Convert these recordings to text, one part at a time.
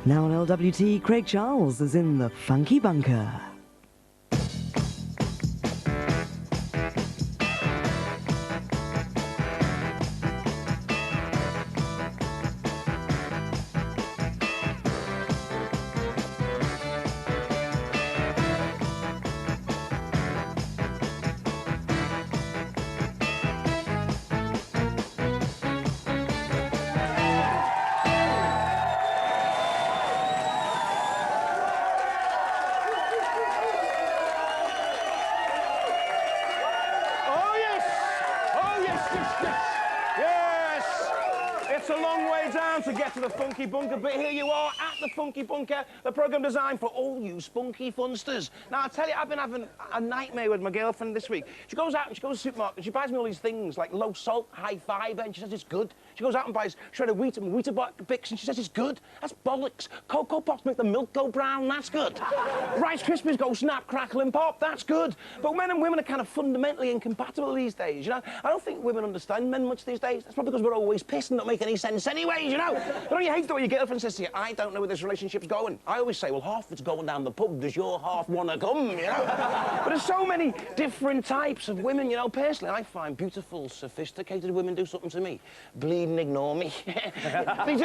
Now on LWT, Craig Charles is in the Funky Bunker. It's a long way down to get to the Funky Bunker, but here you are at the Funky Bunker, the programme designed for all you spunky funsters. Now, I tell you, I've been having a nightmare with my girlfriend this week. She goes out and she goes to the supermarket and she buys me all these things like low salt, high fibre, and she says it's good. She goes out and buys shredded wheat and Weetabix and she says it's good. That's bollocks. Cocoa Pops make the milk go brown, that's good. Rice Krispies go snap, crackle and pop, that's good. But men and women are kind of fundamentally incompatible these days, you know? I don't think women understand men much these days. That's probably because we're always pissed and don't make any sense anyways, you know? But don't you hate the way your girlfriend says to you, I don't know where this relationship's going. I always say, well, half of it's going down the pub. Does your half want to come, you know? But there's so many different types of women, you know? Personally, I find beautiful, sophisticated women do something to me. Bleeding ignore me. They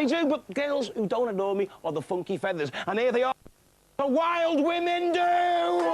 do, but girls who don't ignore me are the funky feathers. And here they are. The wild women do!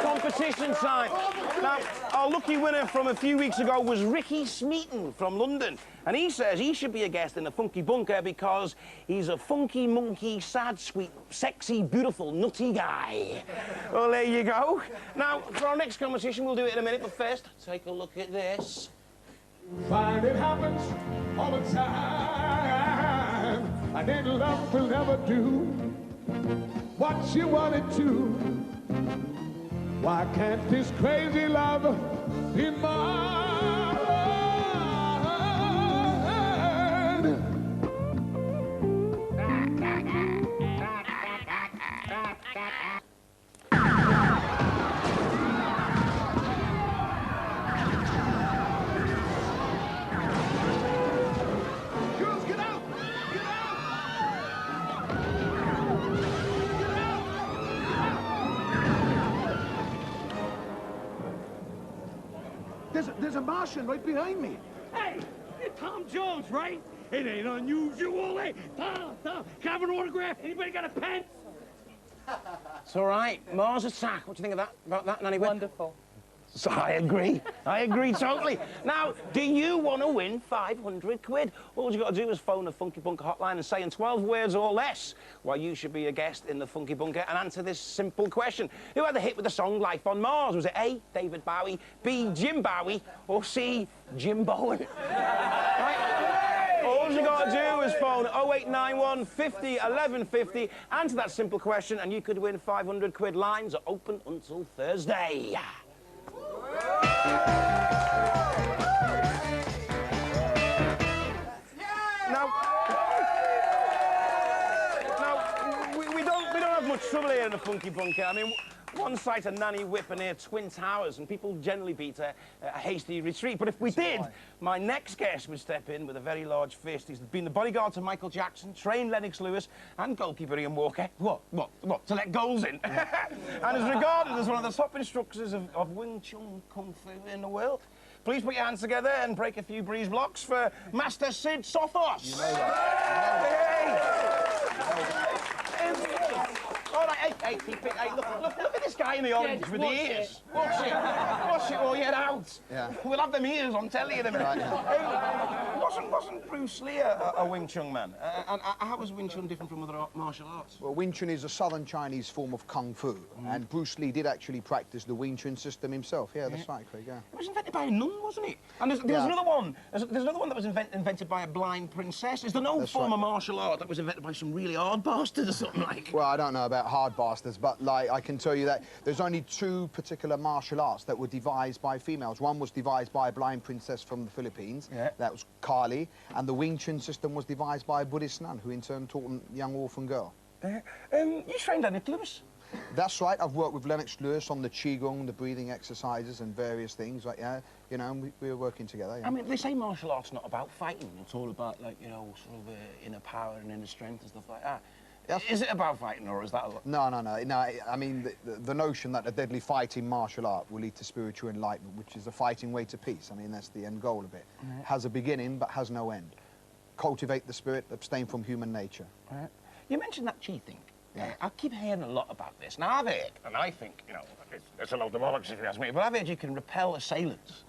Competition time. Now, our lucky winner from a few weeks ago was Ricky Smeaton from London. And he says he should be a guest in the Funky Bunker because he's a funky, monkey, sad, sweet, sexy, beautiful, nutty guy. Well, there you go. Now, for our next competition, we'll do it in a minute, but first, take a look at this. Find it happens all the time. I didn't love to never do what you wanted to. Why can't this crazy love be mine? there's a Martian right behind me. Hey, you're Tom Jones, right? It ain't unusual, eh? Tom, can I have an autograph? Anybody got a pen? It's all right. Mars attack. What do you think of that? About that, Nanny Whip? Wonderful. So I agree. I agree totally. Now, do you want to win 500 quid? All you got to do is phone the Funky Bunker hotline and say in 12 words or less why you should be a guest in the Funky Bunker and answer this simple question. Who had the hit with the song Life on Mars? Was it A, David Bowie, B, Jim Bowie, or C, Jim Bowen? Right? All you got to do is phone 0891 50 11 50, answer that simple question, and you could win 500 quid. Lines are open until Thursday. Now, we don't have much trouble here in the Funky Bunker. I mean, one site a Nanny Whip near Twin Towers, and people generally beat a hasty retreat. But if we did, my next guest would step in with a very large fist. He's been the bodyguard to Michael Jackson, trained Lennox Lewis, and goalkeeper Ian Walker. What? To let goals in. And is regarded as one of the top instructors of Wing Chun Kung Fu in the world. Please put your hands together and break a few breeze blocks for Master Sid Sothos. You know that. All right, hey, look at this guy in the orange with the ears. Watch it, or get out. Yeah. We'll have them ears, I'm telling you in a minute. Right. Wasn't Bruce Lee a Wing Chun man? And how was Wing Chun different from other martial arts? Well, Wing Chun is a southern Chinese form of Kung Fu, and Bruce Lee did actually practice the Wing Chun system himself. Yeah, that's right, Craig, yeah. It was invented by a nun, wasn't it? And there's another one. There's another one that was invented by a blind princess. Is there no form of martial art that was invented by some really hard bastard or something like? Well, I don't know about hard bastards, but like I can tell you that there's only two particular martial arts that were devised by females. One was devised by a blind princess from the Philippines. Yeah. That was Kali, and the Wing Chun system was devised by a Buddhist nun, who in turn taught a young orphan girl. You trained at Lennox Lewis? That's right. I've worked with Lennox Lewis on the qigong, the breathing exercises, and various things. Like, yeah, you know, and we were working together. Yeah. I mean, they say martial art's not about fighting. It's all about, like, you know, sort of inner power and inner strength and stuff like that. Yes. Is it about fighting, or is that a... No. I mean, the notion that a deadly fighting martial art will lead to spiritual enlightenment, which is a fighting way to peace. I mean, that's the end goal of it. Right. Has a beginning, but has no end. Cultivate the spirit, abstain from human nature. Right. You mentioned that chi thing. Yeah. I keep hearing a lot about this. Now, I've heard, and I think, you know, it's a load of bollocks if you ask me, but I've heard you can repel assailants.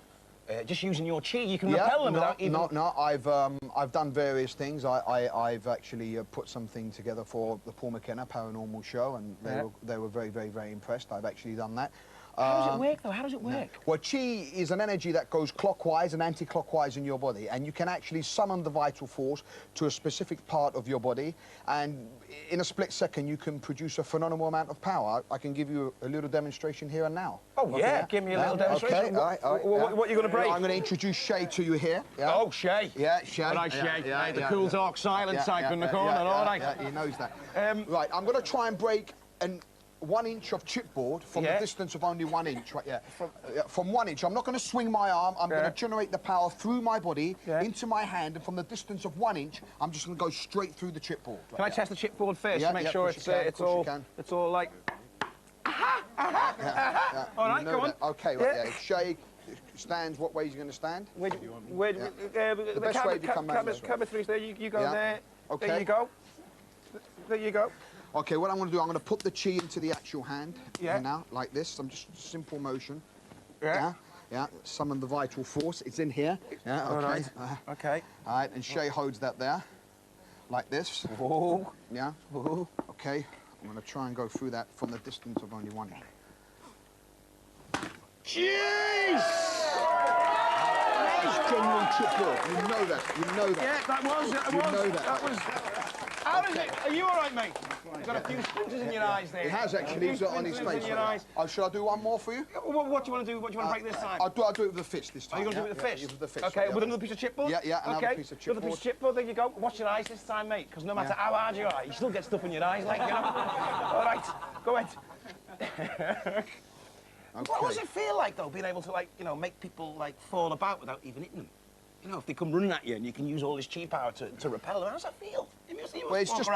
Just using your chi, you can repel them without even... No, I've done various things. I've actually put something together for the Paul McKenna Paranormal Show, and they were very, very, very impressed. I've actually done that. How does it work, though? How does it work? Well, chi is an energy that goes clockwise and anti-clockwise in your body, and you can actually summon the vital force to a specific part of your body, and in a split second you can produce a phenomenal amount of power. I can give you a little demonstration here and now. Oh, yeah, give me a little demonstration. Okay, all right. What are you going to break? I'm going to introduce Shay to you here. Yeah. Oh, Shay. Yeah, Shay. All right, Shay. Yeah, the cool, dark, silent type in the corner, all right. Yeah, he knows that. Right, I'm going to try and break 1 inch of chipboard from the distance of only 1 inch, right? Yeah, from 1 inch. I'm not going to swing my arm. I'm going to generate the power through my body into my hand, and from the distance of 1 inch, I'm just going to go straight through the chipboard. Can I test the chipboard first to make yeah, sure it's all like... All right, go on. Okay, right, yeah. Shay stands, what way is he going to stand? The best way to come around this way. Camera 3's there, you go there. Okay. There you go. There you go. Okay, what I'm going to do, I'm going to put the chi into the actual hand. Yeah. Now, like this. I'm just simple motion. Yeah. Yeah. Summon the vital force. It's in here. Yeah. Okay. All right. Okay. All right, and Shay holds that there, like this. Oh. Yeah. Okay. I'm going to try and go through that from the distance of only 1 inch. Jeez! It's genuine chipboard. You know that. You know that. Yeah, that was. You know that. That was. How is it? Are you all right, mate? You've got a few splinters in your eyes there. It has actually. It's on his face. Should I do one more for you? What do you want to do? What do you want to break this time? I'll do it with the fist this time. Are you going to do it with the fist? Yeah, with the fist. Okay, with another piece of chipboard? Yeah, another piece of chipboard. Another piece of chipboard, there you go. Watch your eyes this time, mate, because no matter how hard you are, you still get stuff in your eyes, like, you know. All right, go ahead. What does it feel like, though, being able to, like, you know, make people, like, fall about without even hitting them? You know, if they come running at you and you can use all this chi power to repel them, how does that feel? Well, it's just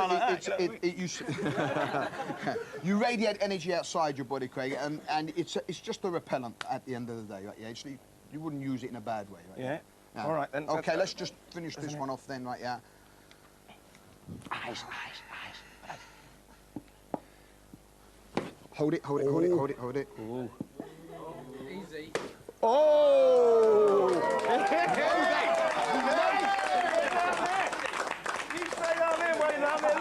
you radiate energy outside your body, Craig, and it's just a repellent at the end of the day. Right? Yeah, you wouldn't use it in a bad way, right? Yeah. No. All right, then. Okay, let's just finish this one off then, right, yeah. Eyes. Hold it, hold it, hold it, hold it, hold it. Ooh. Easy. Oh! You stay down there, wait down there.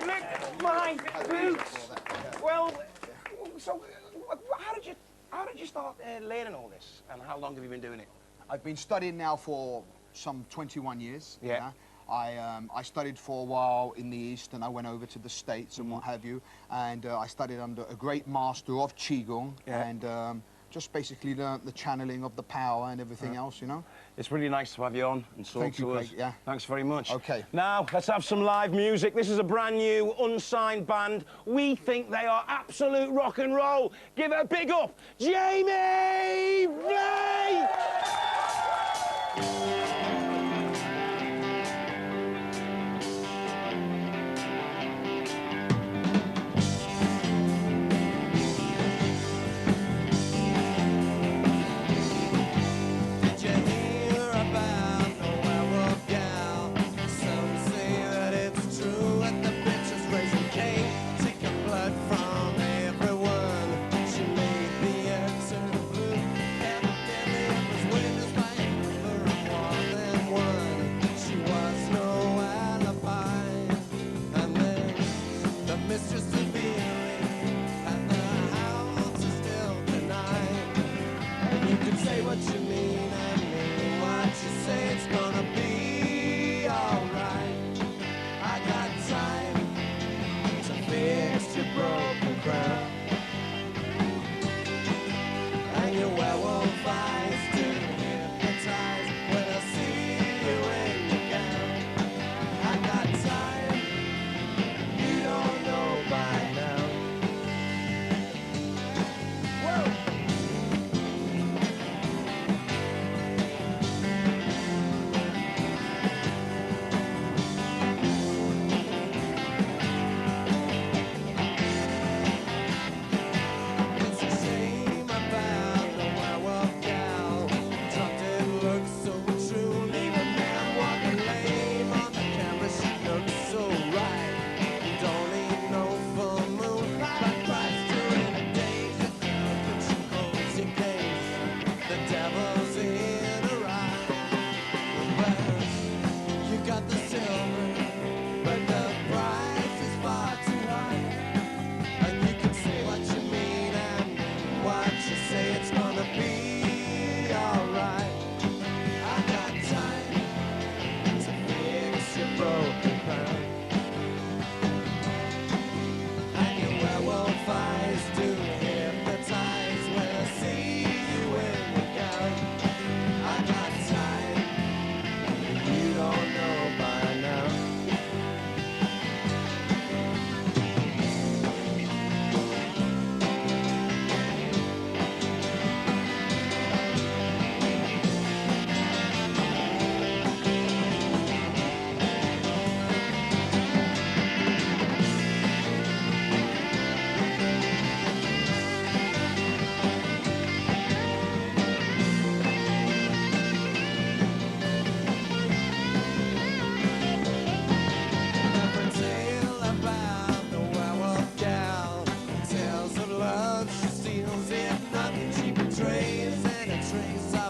Lick my boots. Well, so how did you start learning all this, and how long have you been doing it? I've been studying now for some 21 years. Yeah. I studied for a while in the East, and I went over to the States and what have you, and I studied under a great master of Qigong, and just basically learnt the channeling of the power and everything else, you know? It's really nice to have you on and talk Thank you, to us. Craig, yeah. Thanks very much. Okay. Now, let's have some live music. This is a brand new, unsigned band. We think they are absolute rock and roll. Give it a big up, Jamie Blake!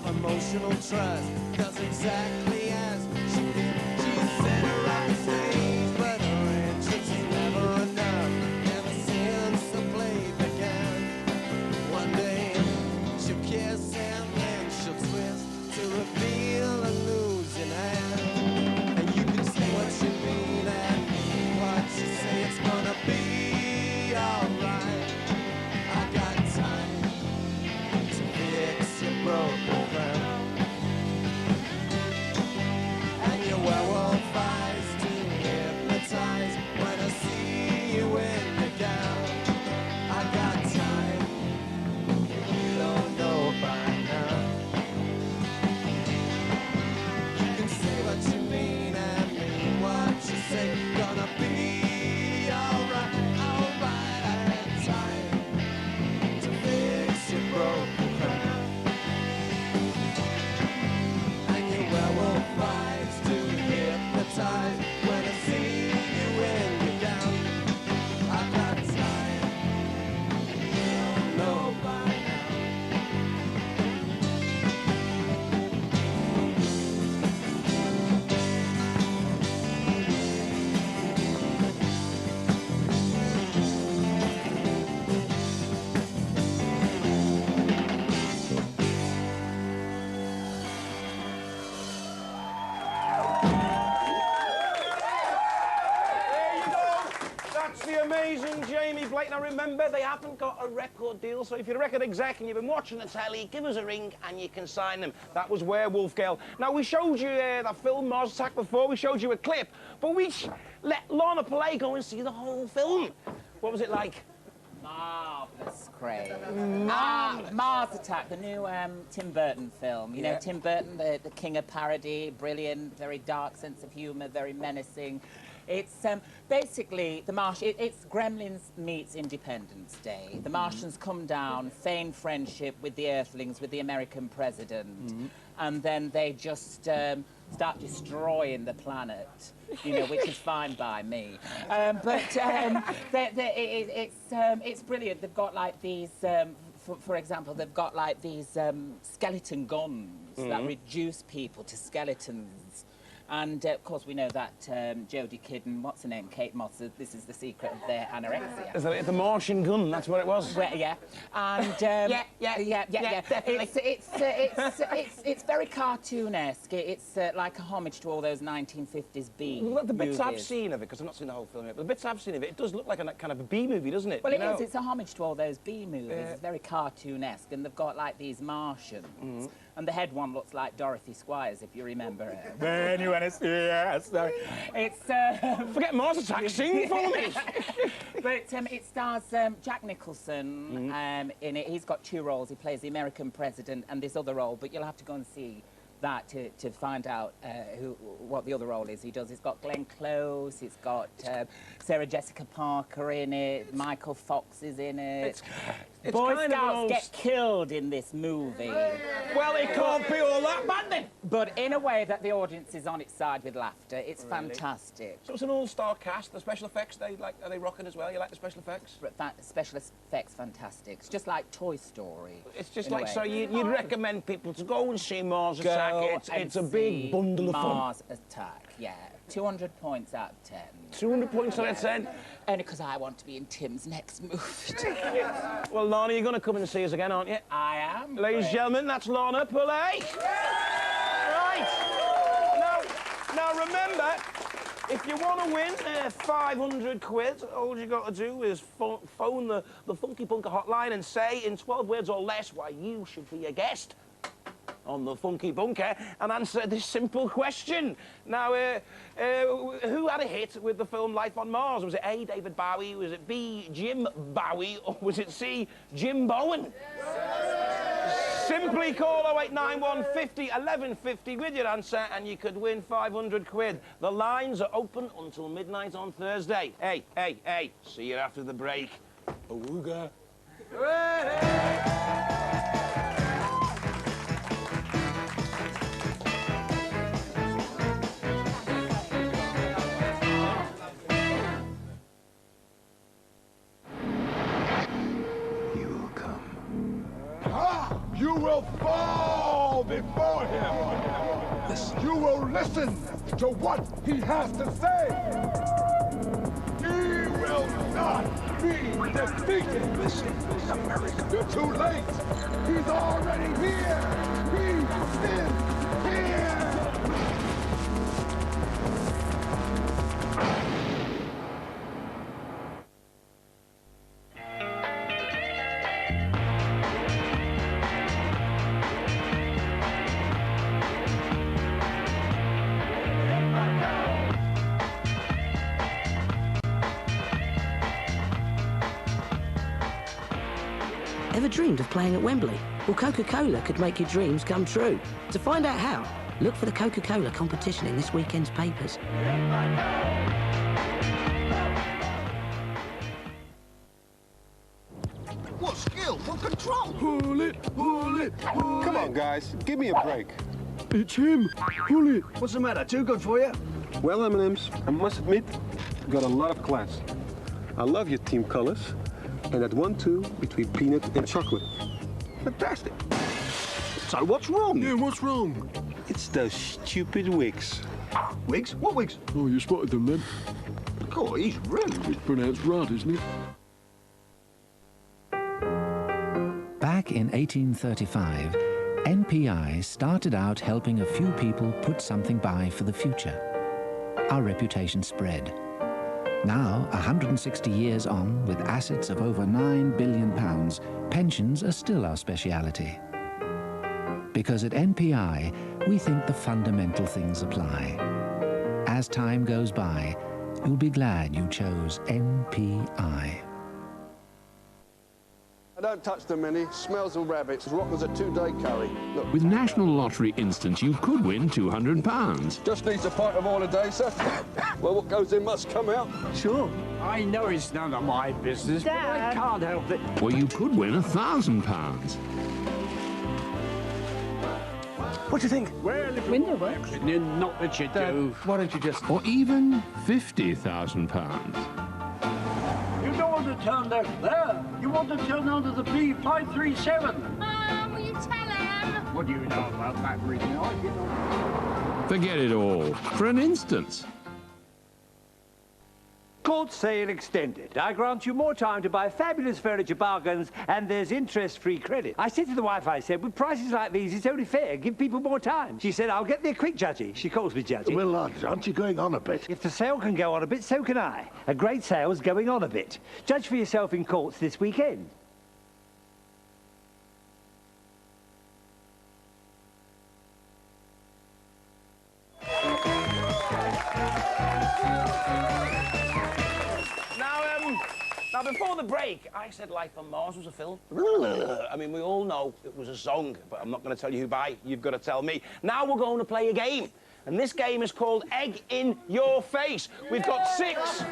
Emotional trust does exactly as she did. She set her on the stage, but her entrance is never enough. Ever since the play began, one day she'll kiss and then she'll twist to reveal a losing hand. And you can say what you mean and what you say, it's gonna be alright. I got time to fix your broken crown. the amazing Jamie Blake. Now remember, they haven't got a record deal, so if you're a record exec and you've been watching the telly, give us a ring and you can sign them. That was Werewolf Girl. Now, we showed you that film, Mars Attack, before. We showed you a clip, but we let Lorna Pillay go and see the whole film. What was it like? Marvellous, Craig. Mars Attack, the new Tim Burton film. You know, Tim Burton, the king of parody, brilliant, very dark sense of humour, very menacing. It's basically it's Gremlins meets Independence Day. The Martians come down, feign friendship with the Earthlings, with the American president, and then they just start destroying the planet, you know, which is fine by me. It's brilliant. They've got like these, for example, they've got like these skeleton guns that reduce people to skeletons. And, of course, we know that Jodie Kidd and, what's her name, Kate Moss, this is the secret of their anorexia. Is it the Martian gun? That's what it was? Well, yeah. And, definitely. It's very cartoonesque. It's like a homage to all those 1950s B movies. The bits movies. I've seen of it, because I've not seen the whole film yet, but the bits I've seen of it, it does look like a kind of a B movie, doesn't it? Well, it is. It's a homage to all those B movies. It's very cartoonesque, and they've got, like, these Martians. And the head one looks like Dorothy Squires, if you remember her. When you want to see her, sorry. It's... Forget Mars Attack, sing for me! But it stars Jack Nicholson in it. He's got two roles. He plays the American president and this other role, but you'll have to go and see that to find out what the other role is. It's got Glenn Close, it's got Sarah Jessica Parker in it, Michael Fox is in it. It's Boy kind of Scouts get killed in this movie. Well, it can't be all that bad then. But in a way that the audience is on its side with laughter. It's fantastic. So it's an all-star cast. The special effects, are they rocking as well? You like the special effects? Special effects, fantastic. It's just like Toy Story. It's just like, so you'd recommend people to go and see Mars Attack. It's a big bundle of fun. Mars Attack, yeah. 200 points out of 10. 200 points out of 10? Only because I want to be in Tim's next movie. Well, Lorna, you're going to come and see us again, aren't you? I am. Ladies and gentlemen, that's Lorna Pillay. Right. Now, remember, if you want to win 500 quid, all you got to do is phone the Funky Bunker hotline and say in 12 words or less why you should be a guest on the Funky Bunker and answer this simple question. Now, who had a hit with the film Life on Mars? Was it A, David Bowie, was it B, Jim Bowie, or was it C, Jim Bowen? Simply call 0891 50 1150 with your answer and you could win 500 quid. The lines are open until midnight on Thursday. Hey, see you after the break. Awooga. You will fall before him. Listen. You will listen to what he has to say. He will not be defeated. Listen, America. You're too late. He's already here. He is here. Ever dreamed of playing at Wembley? Well, Coca-Cola could make your dreams come true. To find out how, look for the Coca-Cola competition in this weekend's papers. What skill? What control? Pull it, pull it, pull it. Come on, guys. Give me a break. It's him. Pull it. What's the matter? Too good for you? Well, M&M's, I must admit, you got a lot of class. I love your team colors. And that 1-2 between peanut and chocolate. Fantastic. So what's wrong? Yeah, what's wrong? It's those stupid wigs. Wigs? What wigs? Oh, you spotted them then. God, he's rude. It's pronounced Rudd, isn't it? Back in 1835, NPI started out helping a few people put something by for the future. Our reputation spread. Now, 160 years on, with assets of over £9 billion, pensions are still our speciality. Because at NPI, we think the fundamental things apply. As time goes by, you'll be glad you chose NPI. I don't touch them any. Smells of rabbits. As rotten as a two-day curry. Look. With National Lottery Instant, you could win £200. Just needs a pint of oil a day, sir. Well, what goes in must come out. Sure. I know it's none of my business, but I can't help it. Or you could win £1,000. What do you think? Well, if Window works. Not that you do. Why don't you just... Or even £50,000. You don't want to turn left there. You want to turn onto the B537. Will you tell him? What do you know about that, really? You know. Forget it all. For an instance. Court sale extended. I grant you more time to buy fabulous furniture bargains, and there's interest-free credit. I said to the wife, I said, with prices like these, it's only fair. Give people more time. She said, I'll get there quick, Judgy. She calls me Judgy. Well, aren't you going on a bit? If the sale can go on a bit, so can I. A great sale's going on a bit. Judge for yourself in courts this weekend. Now, before the break, I said Life on Mars was a film. I mean, we all know it was a song, but I'm not going to tell you who by. You've got to tell me. Now we're going to play a game. And this game is called Egg in Your Face. We've got 6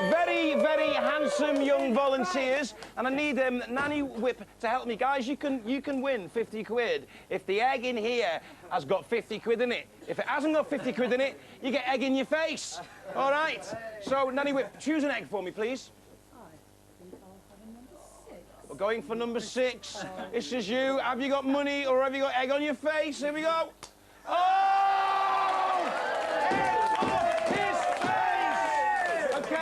very, very handsome young volunteers, and I need Nanny Whip to help me. Guys, you can win 50 quid if the egg in here has got 50 quid in it. If it hasn't got 50 quid in it, you get egg in your face. All right? So, Nanny Whip, choose an egg for me, please. We're going for number 6. This is you. Have you got money or have you got egg on your face? Here we go. Oh! Egg on his face! OK,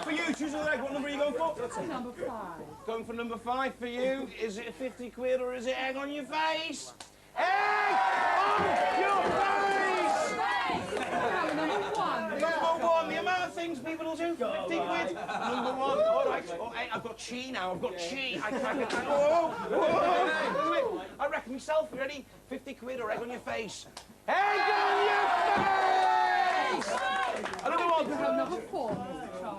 for you, choose another egg. What number are you going for? Number 5. Going for number 5 for you. Is it 50 quid or is it egg on your face? Egg on your face! Number 1. Number 1. The amount of things people will do. 50 quid. Number 1. All right. Oh, hey, I've got chi now. I've got chi. I can't. Oh. I reckon myself. You ready? 50 quid or egg on your face. Egg on your face! Another one. Number 4.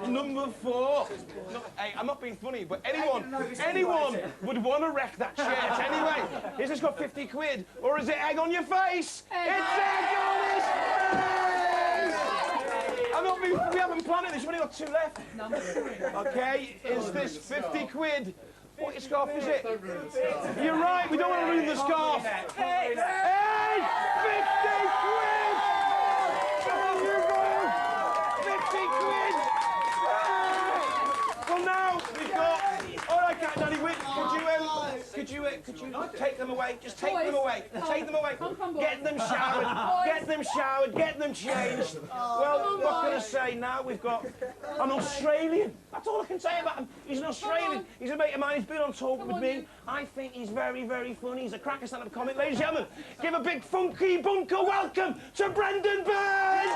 Number 4. No, hey, I'm not being funny, but anyone would want to wreck that shirt anyway. Is this got 50 quid or is it egg on your face? It's egg on his face! I'm not being, we haven't planned this, we've only got 2 left. Number 3. OK, is this 50 quid? What scarf is it? You're right, we don't want to ruin the scarf. Hey! 50 quid! There you go! 50 quid! Well, now we've got... All right, Nanny Whip, could you take them away? Just take them away. Take them away. Get them showered. Get them showered. Get them changed. Well, what can I say? Now we've got an Australian. That's all I can say about him. He's an Australian. He's a mate of mine. He's been on tour with me. I think he's very, very funny. He's a cracker stand-up comic. Ladies and gentlemen, give a big funky bunker welcome to Brendan Burns!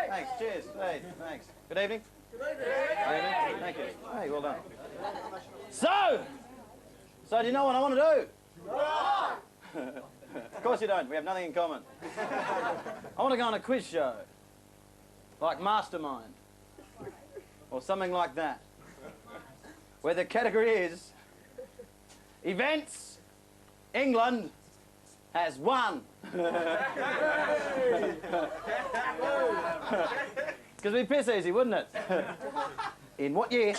Thanks, cheers. Hey, thanks. Good evening. Good evening. Thank you. Hey, well done. So do you know what I want to do? Of course you don't. We have nothing in common. I want to go on a quiz show. Like Mastermind. Or something like that. Where the category is... Events England has won. Because it'd be piss easy, wouldn't it? In what year?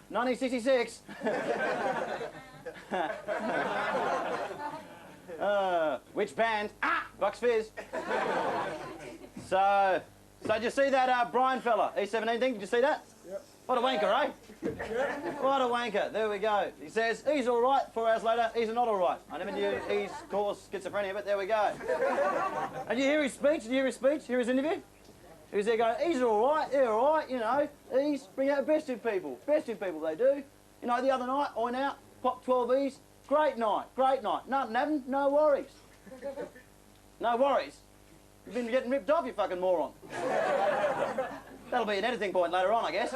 1966. Which band? Bucks Fizz. So did you see that Brian fella, E17 thing? Did you see that? Yep. What a wanker, eh? What a wanker. There we go. He says he's all right. 4 hours later, he's not all right. I never knew he's caused schizophrenia, but there we go. And you hear his speech? Did you hear his speech? Hear his interview? He was there going, he's all right, they're all right, you know. He's bring out the best in people. Best in people, they do. You know, the other night, I went out, popped 12 E's, Great night, great night. Nothing happened, no worries. No worries? You've been getting ripped off, you fucking moron. That'll be an editing point later on, I guess.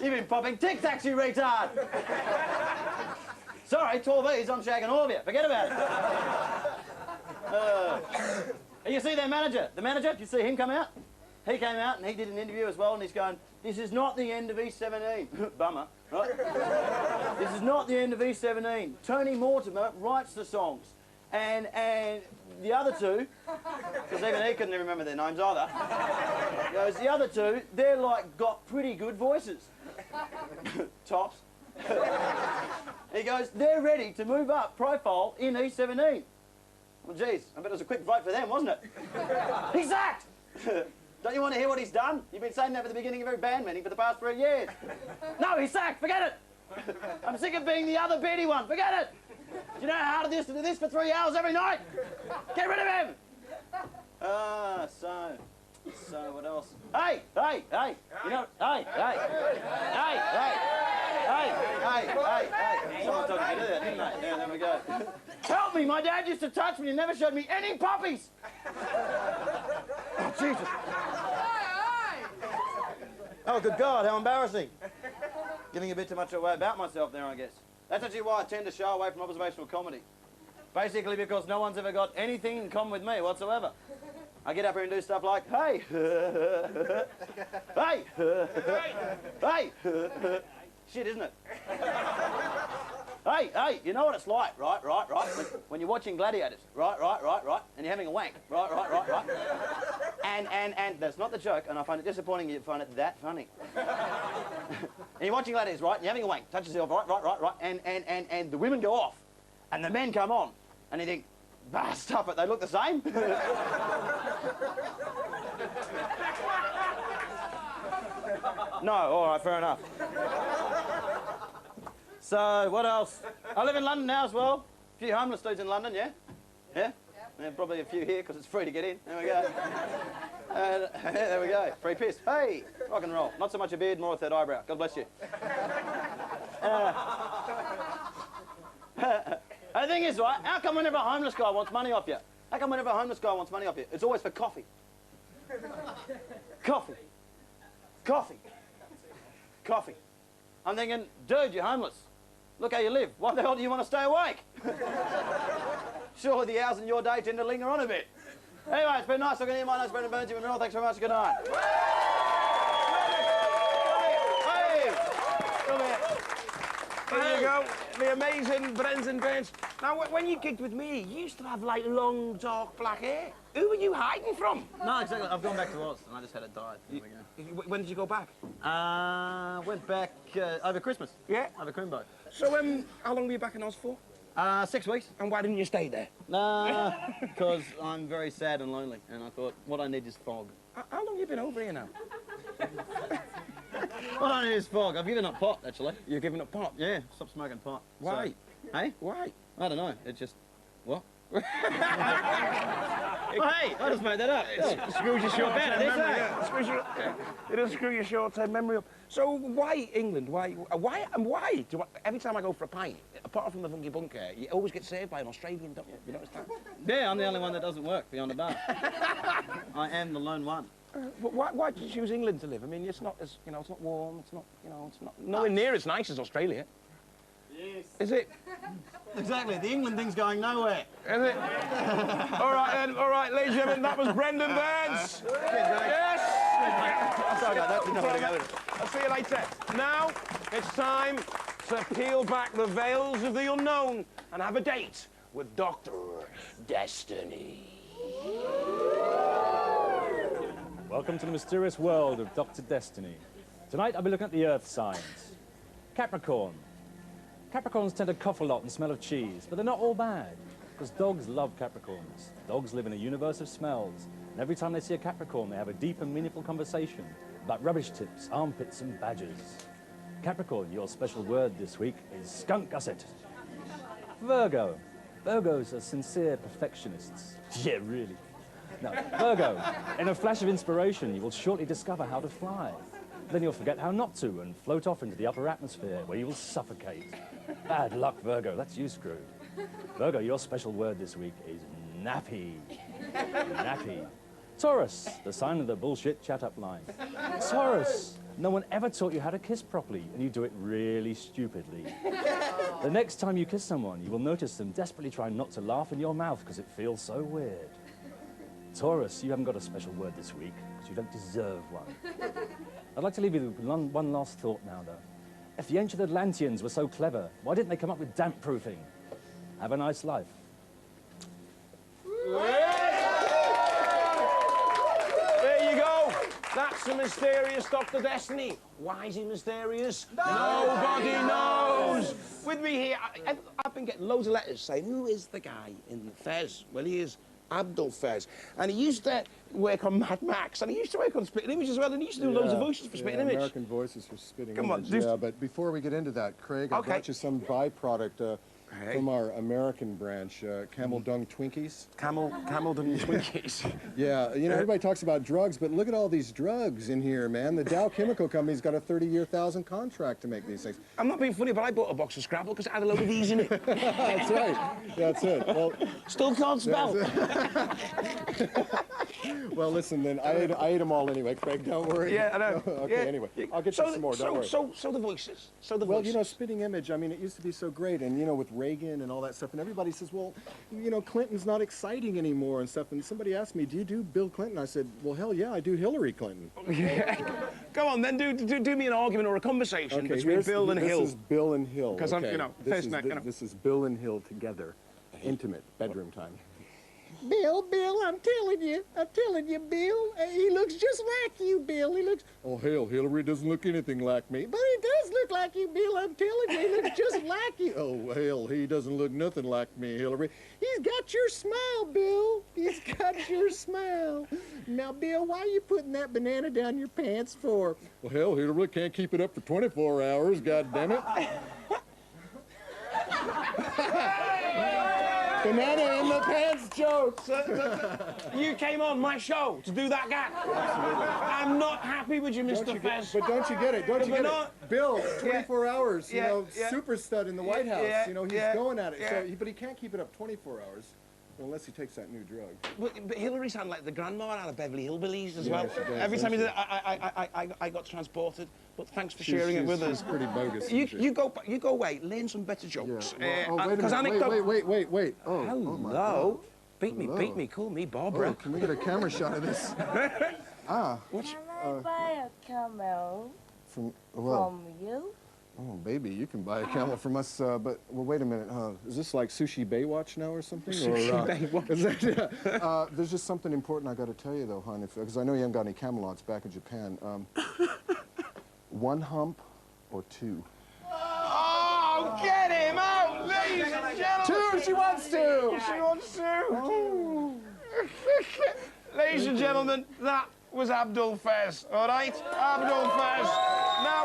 You've been popping Tic Tacs, you retard! Sorry, 12E's, I'm shagging all of you. Forget about it. You see their manager? The manager, did you see him come out? He came out and he did an interview as well, and he's going, this is not the end of E17. Bummer, right? This is not the end of E17. Tony Mortimer writes the songs. And the other two, because even he couldn't remember their names either, goes, the other two, they're like got pretty good voices. Tops. He goes, they're ready to move up profile in E17. Well, geez, I bet it was a quick vote for them, wasn't it? He's sacked! Don't you want to hear what he's done? You've been saying that at the beginning of every band meeting for the past 3 years. No, he's sacked, forget it! I'm sick of being the other beady one, forget it! Do you know how hard it is to do this for 3 hours every night? Get rid of him! So what else? Hey! You know, hey! Someone told me to do that, didn't they? Yeah, there we go. Help me! My dad used to touch me and never showed me any puppies! Oh, Jesus. Oh, good God, how embarrassing. Giving a bit too much away about myself there, I guess. That's actually why I tend to shy away from observational comedy. Basically because no one's ever got anything in common with me whatsoever. I get up here and do stuff like, hey, hey, hey, shit, isn't it? Hey, you know what it's like, right? When you're watching Gladiators, right, and you're having a wank, right. And that's not the joke, and I find it disappointing you find it that funny. And you're watching Gladiators, right, and you're having a wank, touch yourself, right, and the women go off, and the men come on, and you think, bah, stop it, they look the same. No, all right, fair enough. So, what else? I live in London now as well. A few homeless dudes in London, yeah? Yeah? Yeah, probably a few here because it's free to get in. There we go. There we go. Free piss. Hey, rock and roll. Not so much a beard, more a third eyebrow. God bless you. The thing is, right, how come whenever a homeless guy wants money off you? How come whenever a homeless guy wants money off you? It's always for coffee. Coffee. I'm thinking, dude, you're homeless. Look how you live. Why the hell do you want to stay awake? Surely the hours in your day tend to linger on a bit. Anyway, it's been nice talking to you. My name's Brendan Burns. You've been real. Thanks very much. Good night. Hey! Come here. There you go. The amazing Brendan Burns. Now, when you gigged with me, you used to have, like, long, dark black hair. Who were you hiding from? No, exactly. I've gone back to Oz, and I just had it dyed. There we go. When did you go back? Went back over Christmas. Yeah? Over Coombo. So, how long were you back in Oz for? 6 weeks. And why didn't you stay there? Because I'm very sad and lonely, and I thought, what I need is fog. How long have you been over here now? What I need is fog. I've given up pot, actually. You're giving up pot? Yeah, stop smoking pot. Why? So, hey? Why? I don't know. It just... What? Hey, I just made that up. It screws your short-term memory. It'll screw your short-term memory up. So why England? Why? Every time I go for a pint, apart from the Funky Bunker, you always get saved by an Australian, don't you? You notice that? Yeah, I'm the only one that doesn't work beyond the bar. I am the lone one. But why did you choose England to live? I mean, it's not as, it's not warm, it's not, it's not nowhere near as nice as Australia. Yes. Is it? Exactly. The England thing's going nowhere. Is it? All right, then. All right, ladies and gentlemen, that was Brendan Burns. Yes. I'll see you later. Now, it's time to peel back the veils of the unknown and have a date with Dr. Destiny. Welcome to the mysterious world of Dr. Destiny. Tonight I'll be looking at the earth signs. Capricorn. Capricorns tend to cough a lot and smell of cheese, but they're not all bad, because dogs love Capricorns. Dogs live in a universe of smells, and every time they see a Capricorn, they have a deep and meaningful conversation about rubbish tips, armpits, and badgers. Capricorn, your special word this week is skunk gusset. Virgo. Virgos are sincere perfectionists. Yeah, really. Now, Virgo, in a flash of inspiration, you will shortly discover how to fly. Then you'll forget how not to and float off into the upper atmosphere where you will suffocate. Bad luck, Virgo. That's you screwed. Virgo, your special word this week is nappy. Nappy. Taurus, the sign of the bullshit chat-up line. Taurus, no one ever taught you how to kiss properly, and you do it really stupidly. The next time you kiss someone, you will notice them desperately trying not to laugh in your mouth because it feels so weird. Taurus, you haven't got a special word this week because you don't deserve one. I'd like to leave you with one last thought now, though. If the ancient Atlanteans were so clever, why didn't they come up with damp proofing? Have a nice life. There you go. That's the mysterious Dr. Destiny. Why is he mysterious? Nobody knows. With me here, I've been getting loads of letters saying, who is the guy in Fez? Well, he is Abdul Fez. And he used to work on Mad Max, and he used to work on Spitting Image as well, and he used to do loads of voices for Spitting Image. American voices for Spitting Come on, Image. Yeah, but before we get into that, Craig, I brought you some byproduct from our American branch, Camel Dung Twinkies. Camel Dung Twinkies. Yeah, you know, everybody talks about drugs, but look at all these drugs in here, man. The Dow Chemical Company's got a 30-year, 1,000 contract to make these things. I'm not being funny, but I bought a box of Scrabble because it had a load of these in it. That's right. That's it. Well, still can't spell. Well, listen, then, I ate them all anyway, Craig, don't worry. Yeah, I know. Okay, Yeah. anyway, I'll get you some more, don't worry. So the voices. Well, you know, Spitting Image, I mean, it used to be so great, and, you know, with Reagan and all that stuff, and everybody says, well, you know, Clinton's not exciting anymore and stuff, and somebody asked me, do you do Bill Clinton? I said, well, hell yeah, I do Hillary Clinton. Come on, then do me an argument or a conversation between Bill and Hill. This is Bill and Hill. Because I'm, you know, first neck, you know. This is Bill and Hill together, intimate, bedroom time. Bill, I'm telling you, Bill, he looks just like you, Bill. He looks... Oh, hell, Hillary doesn't look anything like me. But he does look like you, Bill, I'm telling you. He looks just like you. Oh, hell, he doesn't look nothing like me, Hillary. He's got your smile, Bill. He's got your smile. Now, Bill, why are you putting that banana down your pants for? Well, hell, Hillary can't keep it up for 24 hours, God damn it. Banana in the pants jokes. You came on my show to do that gag. I'm not happy with you, Mr. Fez. But don't you get it? Don't you get it? Bill, 24 hours, you know, yeah. super stud in the White House. You know, he's going at it. Yeah. So, but he can't keep it up 24 hours unless he takes that new drug. But Hillary sounded like the grandma out of Beverly Hillbillies as Yeah, well. she does, Every time he doesn't did it, I got transported. But thanks for sharing it with us. She's pretty bogus. You go away, learn some better jokes. Yeah. Well, wait a minute. Wait. Oh, hello. Beat me. Call me Barbara. Oh, can we get a camera shot of this? Which? Can I buy a camel From you? Oh, baby, you can buy a camel from us, but, well, wait a minute, is this like Sushi Baywatch now or something? Sushi Baywatch. Is that, there's just something important I got to tell you, though, hon, because I know you haven't got any Camelots back in Japan. One hump or two? Oh, get him out, ladies and gentlemen. Two, she wants to. She wants to. Oh. Ladies and gentlemen, that was Abdul Fez, all right? Abdul Fez. Now,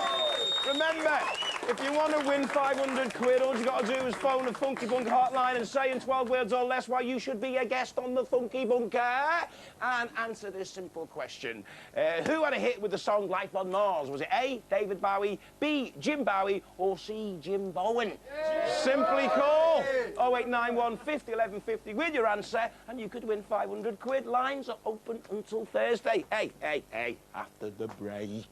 remember, if you want to win 500 quid, all you got to do is phone the Funky Bunker hotline and say in 12 words or less why you should be a guest on the Funky Bunker and answer this simple question. Who had a hit with the song Life on Mars? Was it A, David Bowie, B, Jim Bowie, or C, Jim Bowen? Simply call 0891 50 11 50 with your answer and you could win 500 quid. Lines are open until Thursday. Hey, after the break.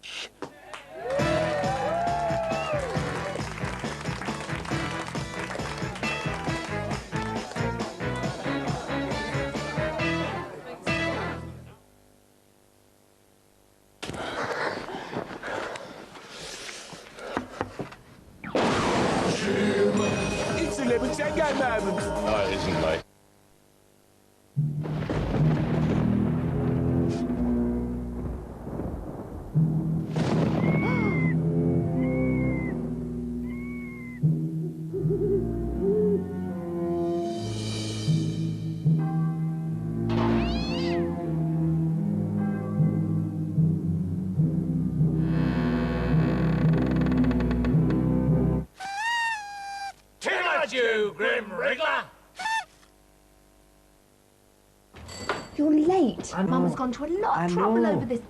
It's a lemon tango moment. No, it isn't, mate. You Grim Wriggler! You're late. Mum's gone to a lot of trouble over this.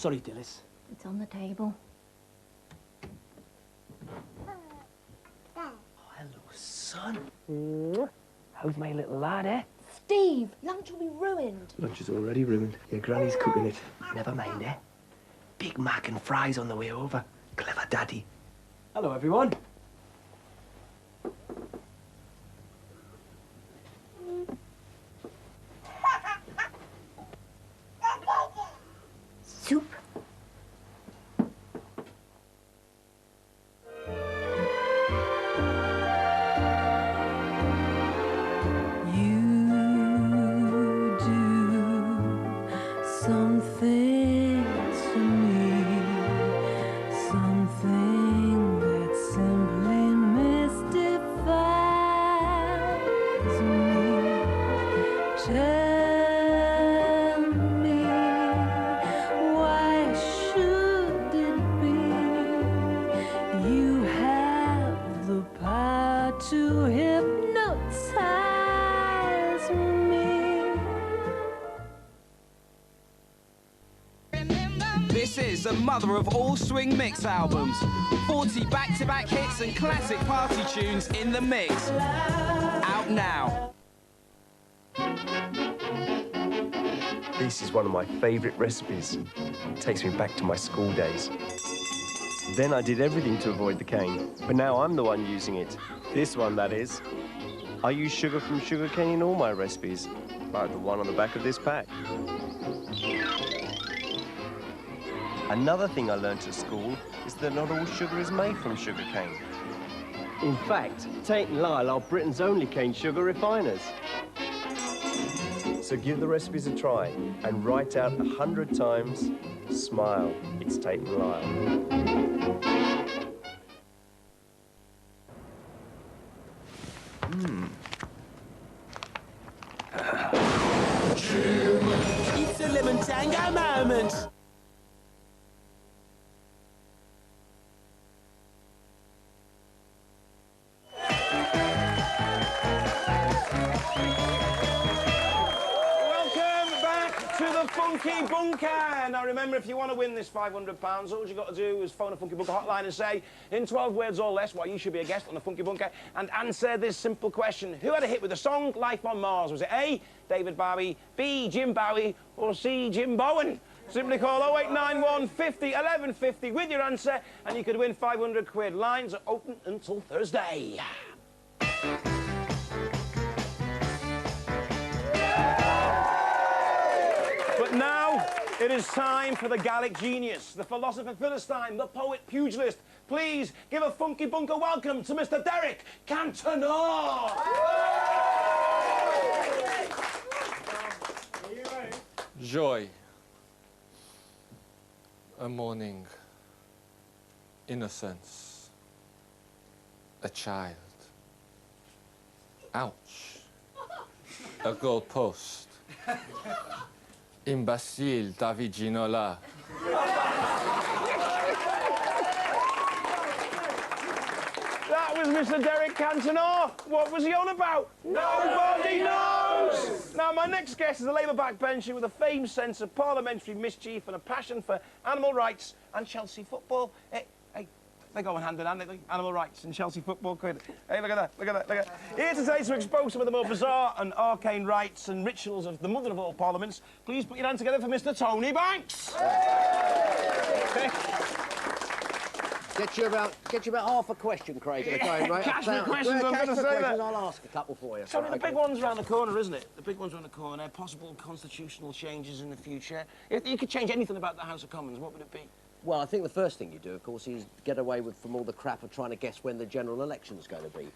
Sorry, Dillis. It's on the table. Hello, son. How's my little lad, eh? Steve, lunch will be ruined. Lunch is already ruined. Your granny's cooking it. Never mind, eh? Big Mac and fries on the way over. Clever daddy. Hello, everyone. Soup. Something to me, something that simply mystifies me. Tell me, why should it be you have the power to hypnotize me? This is the mother of all swing mix albums. 40 back-to-back hits and classic party tunes in the mix. Out now. This is one of my favourite recipes. It takes me back to my school days. Then I did everything to avoid the cane, but now I'm the one using it. This one, that is. I use sugar from sugarcane in all my recipes, like the one on the back of this pack. Another thing I learnt at school is that not all sugar is made from sugarcane. In fact, Tate and Lyle are Britain's only cane sugar refiners. So give the recipes a try and write out 100 times, smile, it's Tate and Lyle. It's a lemon tango moment. Funky Bunker! Now remember, if you want to win this £500, all you got to do is phone a Funky Bunker hotline and say, in 12 words or less, why you should be a guest on the Funky Bunker, and answer this simple question. Who had a hit with the song Life on Mars? Was it A, David Bowie, B, Jim Bowie, or C, Jim Bowen? Simply call 0891 50 11 50 with your answer, and you could win 500 quid. Lines are open until Thursday. But now, it is time for the Gallic genius, the philosopher Philistine, the poet pugilist. Please give a Funky Bunker welcome to Mr. Derek Cantona! Joy. A morning. Innocence. A child. Ouch. A goalpost. Imbecile David Ginola. That was Mr. Derek Cantona. What was he on about? Nobody knows! Now, my next guest is a Labour backbencher with a famed sense of parliamentary mischief and a passion for animal rights and Chelsea football. Hey, they go hand in hand, they animal rights and Chelsea football. Hey, look at that, look at that, look at that. Here today to expose some of the more bizarre and arcane rites and rituals of the mother of all parliaments, please put your hands together for Mr. Tony Banks. Get you about half a question, Craig, at a time, right? Catch me questions, I'm going to say that. I'll ask a couple for you. Tony, the big one's around the corner, isn't it? The big one's around the corner. Possible constitutional changes in the future. If you could change anything about the House of Commons, what would it be? Well, I think the first thing you do, of course, is get away from all the crap of trying to guess when the general election's going to be.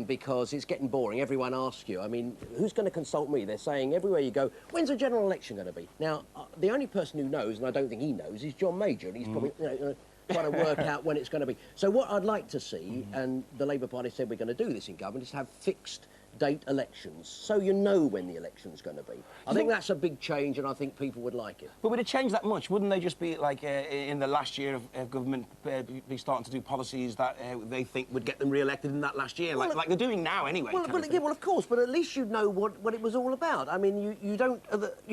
Because it's getting boring. Everyone asks you. I mean, who's going to consult me? They're saying everywhere you go, when's the general election going to be? Now, the only person who knows, and I don't think he knows, is John Major, and he's probably trying to work out when it's going to be. So what I'd like to see, and the Labour Party said we're going to do this in government, is have fixed date elections, so you know when the election's going to be. I think that's a big change, and I think people would like it. But would it change that much? Wouldn't they just be, like, in the last year of government, be starting to do policies that they think would get them re-elected in that last year, like they're doing now anyway? Well, of course, but at least you'd know what it was all about. I mean, you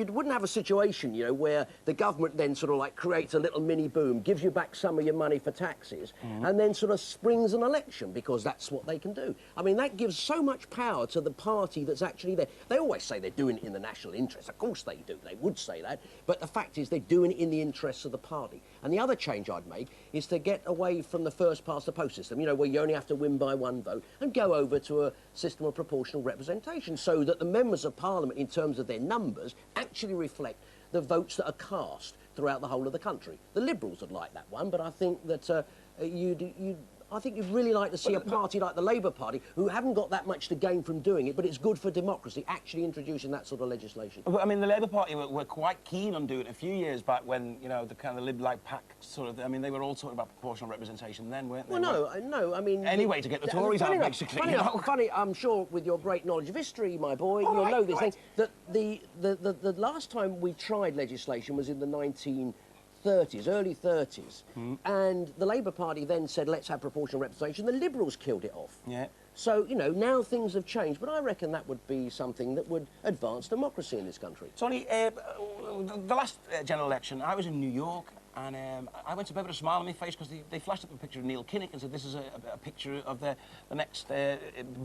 wouldn't have a situation, you know, where the government then sort of like creates a little mini boom, gives you back some of your money for taxes, and then sort of springs an election, because that's what they can do. I mean, that gives so much power to the party that's actually there. They always say they're doing it in the national interest. Of course they do. They would say that. But the fact is they're doing it in the interests of the party. And the other change I'd make is to get away from the first past the post system, you know, where you only have to win by one vote, and go over to a system of proportional representation, so that the members of Parliament, in terms of their numbers, actually reflect the votes that are cast throughout the whole of the country. The Liberals would like that one, but I think that I think you'd really like to see a party like the Labour Party, who haven't got that much to gain from doing it, but it's good for democracy, actually introducing that sort of legislation. But, I mean, the Labour Party were quite keen on doing it a few years back when, you know, the kind of Lib-like pack sort of... I mean, they were all talking about proportional representation then, weren't they? Well, no, I mean... Any way to get the Tories out, basically. Funny, I'm sure with your great knowledge of history, my boy, you'll know this thing, that the last time we tried legislation was in the early 30s, and the Labour Party then said, let's have proportional representation. The Liberals killed it off. Yeah. So, you know, now things have changed, but I reckon that would be something that would advance democracy in this country. Tony, the last general election, I was in New York, and I went to bed with a smile on my face, because they flashed up a picture of Neil Kinnock and said, this is a picture of the next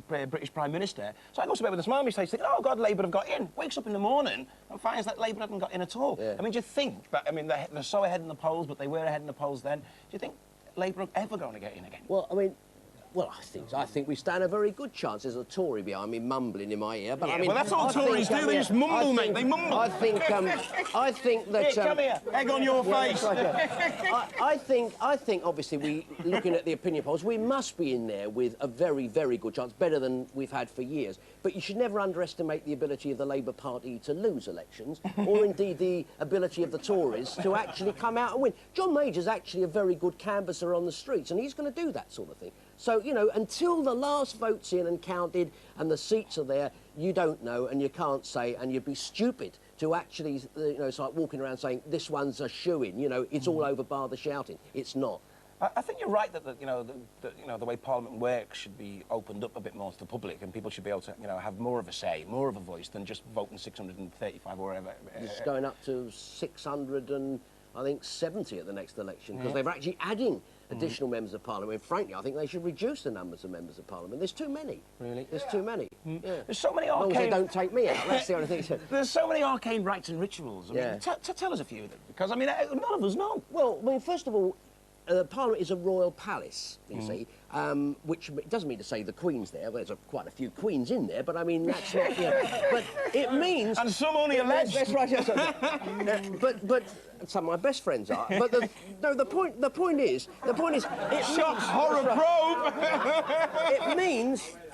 British Prime Minister. So I go to bed with a smile on my face, thinking, oh, God, Labour have got in. Wakes up in the morning and finds that Labour hadn't got in at all. Yeah. I mean, do you think that, I mean, they're so ahead in the polls, but they were ahead in the polls then. Do you think Labour are ever going to get in again? Well, I mean... Well, I think we stand a very good chance. There's a Tory behind me mumbling in my ear, but yeah, I mean... well, that's all Tories do. They just mumble, mate. They mumble. I think that... Here, come here. Egg on your face. I think, obviously, looking at the opinion polls, we must be in there with a very, very good chance, better than we've had for years. But you should never underestimate the ability of the Labour Party to lose elections, or indeed the ability of the Tories to actually come out and win. John Major's actually a very good canvasser on the streets, and he's going to do that sort of thing. So, you know, until the last vote's in and counted and the seats are there, you don't know and you can't say, and you'd be stupid to actually, you know, it's like walking around saying, this one's a shoo-in, you know, it's all over bar the shouting. It's not. I think you're right that the way Parliament works should be opened up a bit more to the public, and people should be able to, you know, have more of a say, more of a voice than just voting 635 or whatever. It's going up to 670 at the next election, because they're actually adding additional members of Parliament. Frankly, I think they should reduce the numbers of members of Parliament. There's too many. Really? There's too many. Yeah. There's so many arcane... As long as they don't take me out, that's the only thing. There's so many arcane rites and rituals. I mean, tell us a few of them, because, I mean, none of us know. Well, I mean, first of all, Parliament is a royal palace, you see, which doesn't mean to say the Queen's there. Well, there's quite a few Queens in there, but I mean, that's not... but it means... And some only alleged. That's right, yes. But some of my best friends are. But the point is... Shocks, horror probe!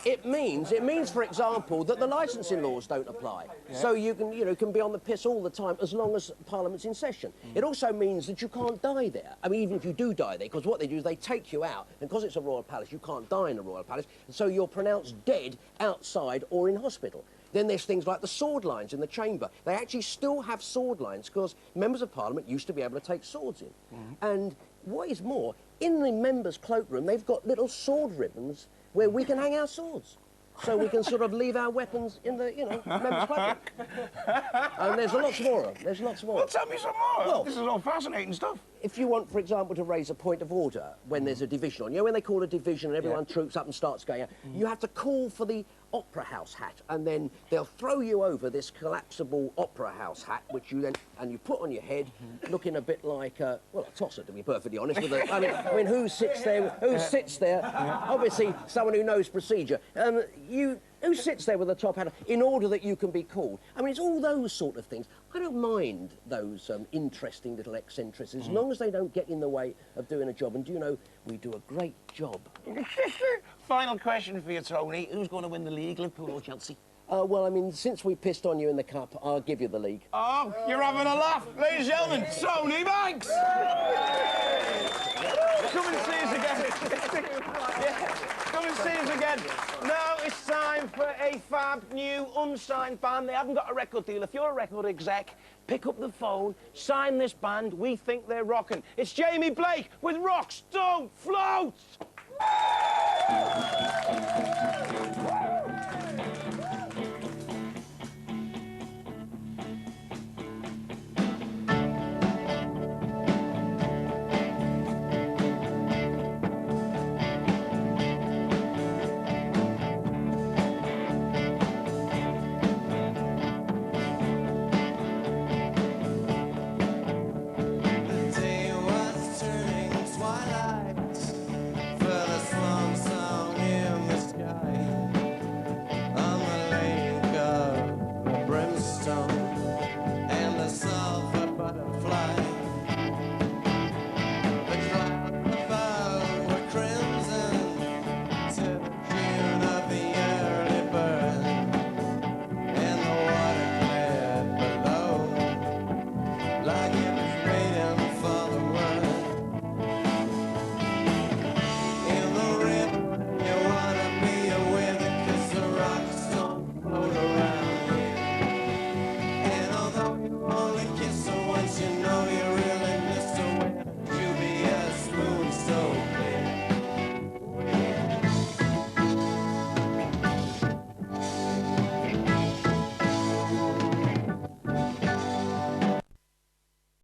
It means, for example, that the licensing laws don't apply. Yeah. So you can be on the piss all the time as long as Parliament's in session. It also means that you can't die there. I mean, even if you do die there, because what they do is they take you out, and because it's a royal palace, you can't die in a royal palace, and so you're pronounced dead outside or in hospital. Then there's things like the sword lines in the chamber. They actually still have sword lines because members of Parliament used to be able to take swords in. And what is more, in the members' cloakroom, they've got little sword ribbons where we can hang our swords. So we can sort of leave our weapons in the, members' cloakroom. And there's lots more. There's lots more. Well, tell me some more. Well, this is all fascinating stuff. If you want, for example, to raise a point of order when there's a division on, when they call a division and everyone troops up and starts going out, you have to call for the opera house hat, and then they'll throw you over this collapsible opera house hat, which you then you put on your head, looking a bit like a tosser, to be perfectly honest. With I mean, who sits there? Obviously, someone who knows procedure. Who sits there with a top hat in order that you can be called? I mean, it's all those sort of things. I don't mind those interesting little eccentricities, as long as they don't get in the way of doing a job. And do you know, we do a great job. Final question for you, Tony. Who's going to win the league, Liverpool or Chelsea? Well, I mean, since we pissed on you in the cup, I'll give you the league. Oh, you're having a laugh. Ladies and gentlemen, Tony Banks! Come and see us again. Come and see us again. Now it's time for a prefab, new, unsigned band. They haven't got a record deal. If you're a record exec, pick up the phone, sign this band. We think they're rocking. It's Jamie Blake with Rocks Don't Float!